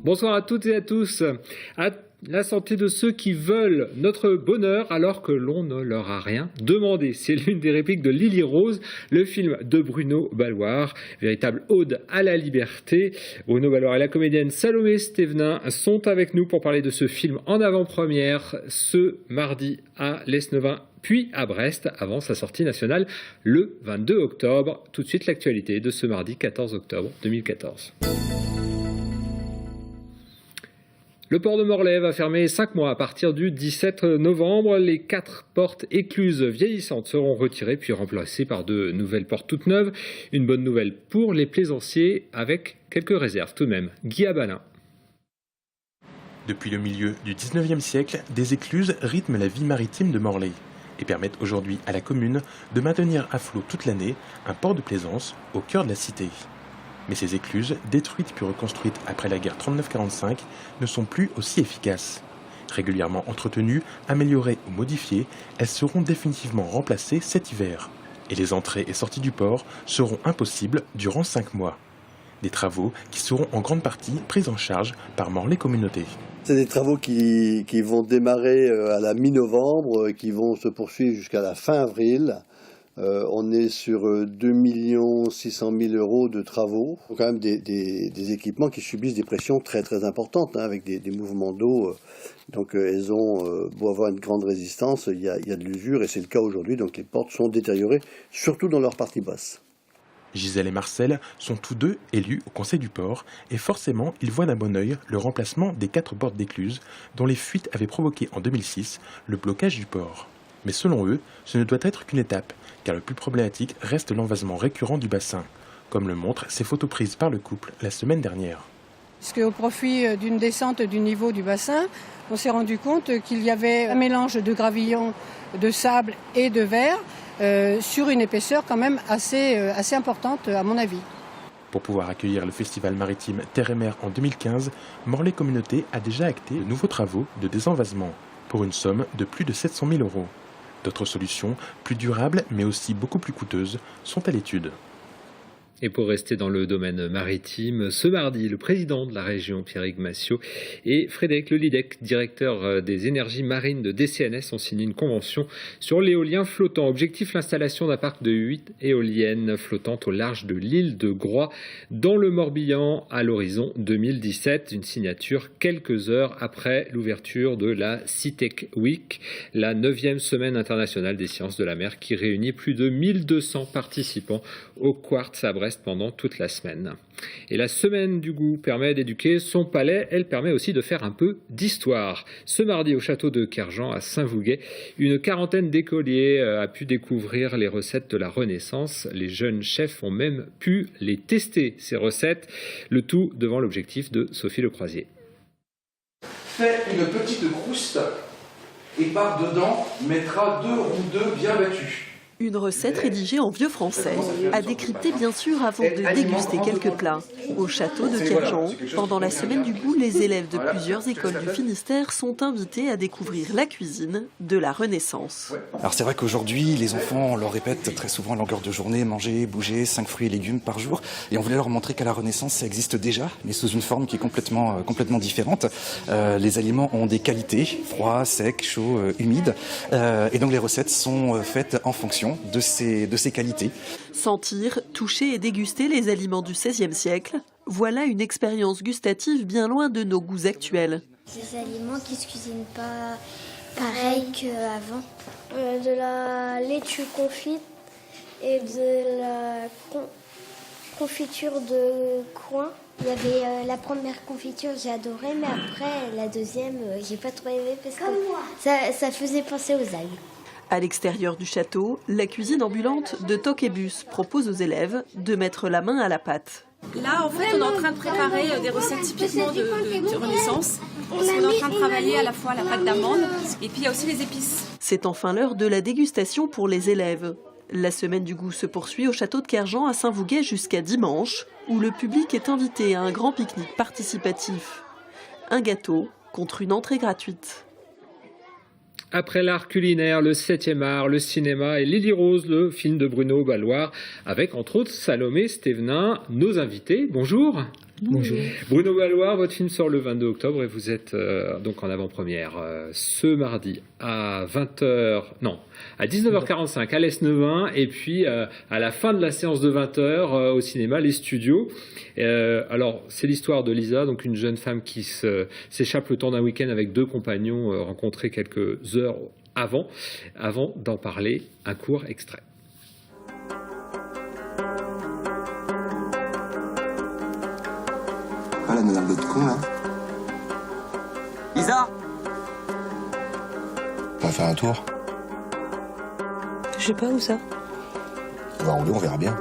Bonsoir à toutes et à tous. À la santé de ceux qui veulent notre bonheur alors que l'on ne leur a rien demandé. C'est l'une des répliques de Lily Rose, le film de Bruno Balloire, véritable ode à la liberté. Bruno Balloire et la comédienne Salomé Stévenin sont avec nous pour parler de ce film en avant-première ce mardi à l'Esnevin, puis à Brest, avant sa sortie nationale le 22 octobre. Tout de suite, l'actualité de ce mardi 14 octobre 2014. Le port de Morlaix va fermer 5 mois à partir du 17 novembre. Les 4 portes écluses vieillissantes seront retirées puis remplacées par de nouvelles portes toutes neuves. Une bonne nouvelle pour les plaisanciers avec quelques réserves tout de même. Guy Abalin. Depuis le milieu du 19e siècle, des écluses rythment la vie maritime de Morlaix et permettent aujourd'hui à la commune de maintenir à flot toute l'année un port de plaisance au cœur de la cité. Mais ces écluses, détruites puis reconstruites après la guerre 39-45, ne sont plus aussi efficaces. Régulièrement entretenues, améliorées ou modifiées, elles seront définitivement remplacées cet hiver. Et les entrées et sorties du port seront impossibles durant 5 mois. Des travaux qui seront en grande partie pris en charge par Morlaix Communauté. C'est des travaux qui vont démarrer à la mi-novembre, qui vont se poursuivre jusqu'à la fin avril. On est sur 2 600 000 € de travaux. Il y a quand même des équipements qui subissent des pressions très très importantes, avec des mouvements d'eau. Donc elles ont beau avoir une grande résistance, il y a de l'usure et c'est le cas aujourd'hui. Donc les portes sont détériorées, surtout dans leur partie basse. Gisèle et Marcel sont tous deux élus au conseil du port et forcément ils voient d'un bon œil le remplacement des 4 portes d'écluses dont les fuites avaient provoqué en 2006 le blocage du port. Mais selon eux, ce ne doit être qu'une étape, car le plus problématique reste l'envasement récurrent du bassin, comme le montrent ces photos prises par le couple la semaine dernière. Parce qu'au profit d'une descente du niveau du bassin, on s'est rendu compte qu'il y avait un mélange de gravillons, de sable et de verre sur une épaisseur quand même assez importante à mon avis. Pour pouvoir accueillir le festival maritime Terre et Mer en 2015, Morlaix Communauté a déjà acté de nouveaux travaux de désenvasement pour une somme de plus de 700 000 €. D'autres solutions, plus durables mais aussi beaucoup plus coûteuses, sont à l'étude. Et pour rester dans le domaine maritime, ce mardi, le président de la région, Pierrick Massiot, et Frédéric Lelydec, directeur des énergies marines de DCNS, ont signé une convention sur l'éolien flottant. Objectif, l'installation d'un parc de 8 éoliennes flottantes au large de l'île de Groix, dans le Morbihan, à l'horizon 2017. Une signature quelques heures après l'ouverture de la SeaTech Week, la 9e semaine internationale des sciences de la mer, qui réunit plus de 1200 participants au Quartz à Brest pendant toute la semaine. Et la semaine du goût permet d'éduquer son palais, elle permet aussi de faire un peu d'histoire. Ce mardi au château de Kerjean à Saint-Vouguet, une quarantaine d'écoliers a pu découvrir les recettes de la Renaissance. Les jeunes chefs ont même pu les tester, ces recettes, le tout devant l'objectif de Sophie Lecroisier. Fais une petite crouste et par-dedans mettra 2 roux d'œufs bien battus. Une recette rédigée en vieux français, à décrypter bien sûr avant de déguster quelques plats. Au château de Kerjean, pendant la semaine du goût, les élèves de plusieurs écoles du Finistère sont invités à découvrir la cuisine de la Renaissance. Alors c'est vrai qu'aujourd'hui, les enfants, on leur répète très souvent à longueur de journée, manger, bouger, 5 fruits et légumes par jour. Et on voulait leur montrer qu'à la Renaissance, ça existe déjà, mais sous une forme qui est complètement différente. Les aliments ont des qualités, froid, sec, chaud, humide. Et donc les recettes sont faites en fonction de ces qualités. Sentir, toucher et déguster les aliments du XVIe siècle, voilà une expérience gustative bien loin de nos goûts actuels. Des aliments qui ne se cuisinent pas pareil qu'avant. De la laitue confite et de la confiture de coin. Il y avait la première confiture, j'ai adoré, mais après la deuxième, j'ai pas trop aimé parce que ça faisait penser aux algues. À l'extérieur du château, la cuisine ambulante de Toquébus propose aux élèves de mettre la main à la pâte. Là, en fait, on est en train de préparer des recettes typiquement de Renaissance. On est en train de travailler à la fois la pâte d'amande et puis il y a aussi les épices. C'est enfin l'heure de la dégustation pour les élèves. La semaine du goût se poursuit au château de Kerjean à Saint-Vouguet jusqu'à dimanche, où le public est invité à un grand pique-nique participatif. Un gâteau contre une entrée gratuite. Après l'art culinaire, le 7e art, le cinéma et Lily Rose, le film de Bruno Balloir, avec entre autres Salomé Stévenin, nos invités. Bonjour. Bonjour. Bruno Balloir, votre film sort le 22 octobre et vous êtes donc en avant-première ce mardi à 19h45 à l'Est-Neuvin et puis à la fin de la séance de 20h au cinéma Les Studios. Alors, c'est l'histoire de Lisa, donc une jeune femme qui s'échappe le temps d'un week-end avec 2 compagnons rencontrés quelques heures avant d'en parler. Un court extrait. Voilà, nous avons l'autre con, là. Lisa! On va faire un tour. Je sais pas où ça. On va rouler, on verra bien.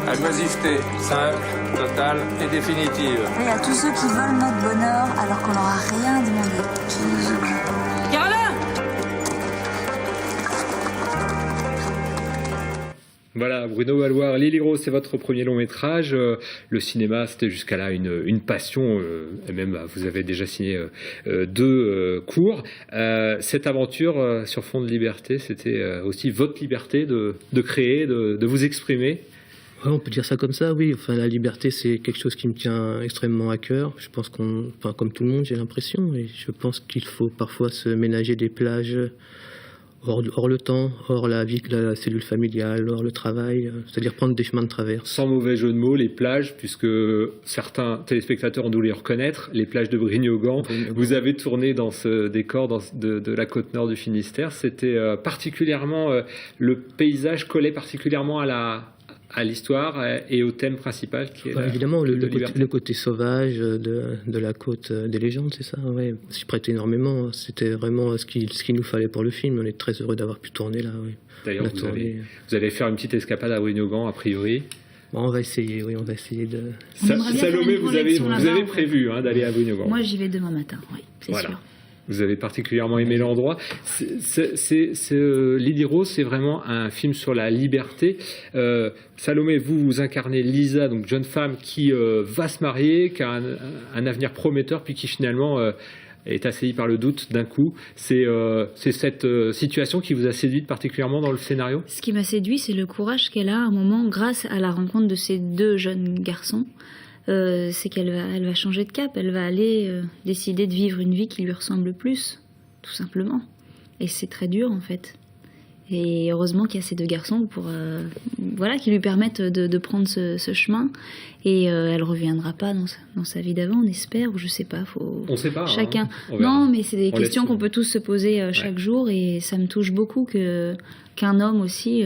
La joisiveté, simple, totale et définitive. Et à tous ceux qui veulent notre bonheur alors qu'on leur a rien demandé. Caroline! Voilà, Bruno Balloir, Lily Rose, c'est votre premier long métrage. Le cinéma, c'était jusqu'à là une passion. Et même, vous avez déjà signé 2 courts. Cette aventure sur fond de liberté, c'était aussi votre liberté de créer, de vous exprimer. Ouais, on peut dire ça comme ça, oui. Enfin, la liberté, c'est quelque chose qui me tient extrêmement à cœur. Je pense comme tout le monde, j'ai l'impression. Et je pense qu'il faut parfois se ménager des plages hors le temps, hors la vie, la cellule familiale, hors le travail, c'est-à-dire prendre des chemins de travers. Sans mauvais jeu de mots, les plages, puisque certains téléspectateurs ont dû les reconnaître, les plages de Brignogan. Vous avez tourné dans ce décor de la côte nord du Finistère. C'était particulièrement, le paysage collait particulièrement à l'histoire et au thème principal qui est évidemment le côté sauvage de la côte des légendes, c'est ça, ouais. J'y prêtais énormément, c'était vraiment ce qu'il nous fallait pour le film. On est très heureux d'avoir pu tourner là, ouais. D'ailleurs vous allez faire une petite escapade à Brignogan a priori. Bon, on va essayer de... Salomé, vous avez prévu d'aller à Brignogan. Moi j'y vais demain matin, oui, c'est sûr. Vous avez particulièrement aimé l'endroit. Lily Rose, c'est vraiment un film sur la liberté. Salomé, vous incarnez Lisa, donc jeune femme qui va se marier, qui a un avenir prometteur, puis qui finalement est assaillie par le doute d'un coup. C'est cette situation qui vous a séduite particulièrement dans le scénario ? Ce qui m'a séduit, c'est le courage qu'elle a à un moment, grâce à la rencontre de ces 2 jeunes garçons. C'est qu'elle va changer de cap, elle va aller décider de vivre une vie qui lui ressemble plus, tout simplement. Et c'est très dur en fait. Et heureusement qu'il y a ces 2 garçons qui lui permettent de prendre ce chemin. Et elle reviendra pas dans sa vie d'avant, on espère, ou je sais pas. On sait pas. Chacun. Non, mais c'est des questions qu'on peut tous se poser chaque jour, et ça me touche beaucoup qu'un homme aussi,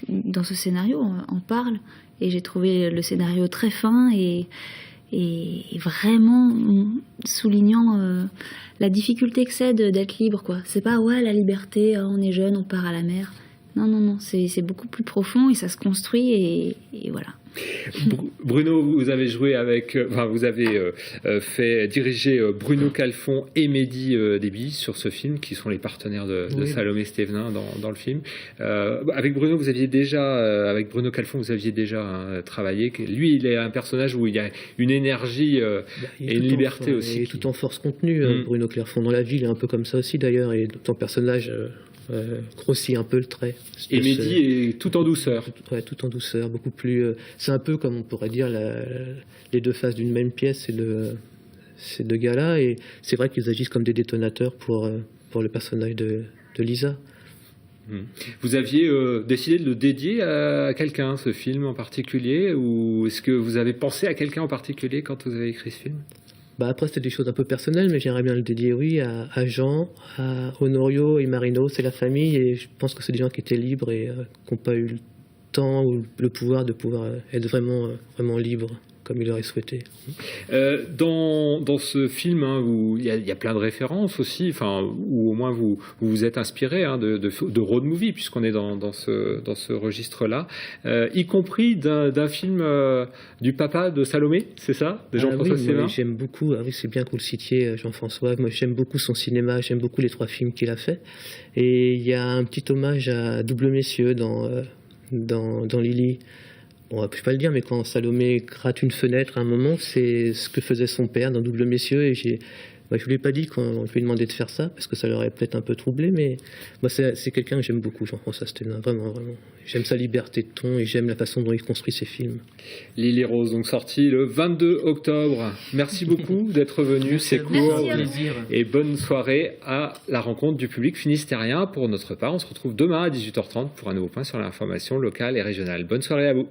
dans ce scénario, en parle. Et j'ai trouvé le scénario très fin et vraiment soulignant la difficulté que c'est d'être libre, quoi. C'est pas la liberté, on est jeune, on part à la mer. Non, c'est beaucoup plus profond et ça se construit et voilà. Bruno, vous avez joué vous avez dirigé Bruno Calfon et Mehdi Déby sur ce film, qui sont les partenaires de Salomé Stévenin dans le film. Avec Bruno Calfon, vous aviez déjà travaillé. Lui, il est un personnage où il y a une énergie et une liberté aussi. Il est tout en force contenue, Bruno Calfon. Dans la vie, il est un peu comme ça aussi d'ailleurs, et ton personnage grossit un peu le trait. Et Mehdi est tout en douceur. Tout en douceur, beaucoup plus... c'est un peu comme on pourrait dire les 2 faces d'une même pièce, ces 2 gars-là, et c'est vrai qu'ils agissent comme des détonateurs pour le personnage de Lisa. Vous aviez décidé de le dédier à quelqu'un, ce film en particulier, ou est-ce que vous avez pensé à quelqu'un en particulier quand vous avez écrit ce film ? Après, c'était des choses un peu personnelles, mais j'aimerais bien le dédier, à Jean, à Honorio et Marino. C'est la famille, et je pense que c'est des gens qui étaient libres et qui n'ont pas eu le temps ou le pouvoir de pouvoir être vraiment libres comme il aurait souhaité. Dans ce film, hein, où il y a plein de références aussi, où au moins vous êtes inspiré de road movie, puisqu'on est dans ce registre-là, y compris d'un film du papa de Salomé, c'est ça, de Jean-François Cévin. Oui, j'aime beaucoup, oui, c'est bien que vous le citiez, Jean-François. Moi, j'aime beaucoup son cinéma, j'aime beaucoup les 3 films qu'il a fait. Et il y a un petit hommage à Double Messieurs dans Lily. Bon, je ne peux pas le dire, mais quand Salomé gratte une fenêtre à un moment, c'est ce que faisait son père dans Double Messieurs. Et je ne lui ai pas dit qu'on lui demandait de faire ça, parce que ça l'aurait peut-être un peu troublé, mais moi, c'est quelqu'un que j'aime beaucoup, Jean-François Stévenin, vraiment, vraiment. J'aime sa liberté de ton et j'aime la façon dont il construit ses films. Lily Rose, donc sorti le 22 octobre. Merci beaucoup d'être venu, c'est court. Et bonne soirée à la rencontre du public finistérien. Pour notre part, on se retrouve demain à 18h30 pour un nouveau point sur l'information locale et régionale. Bonne soirée à vous.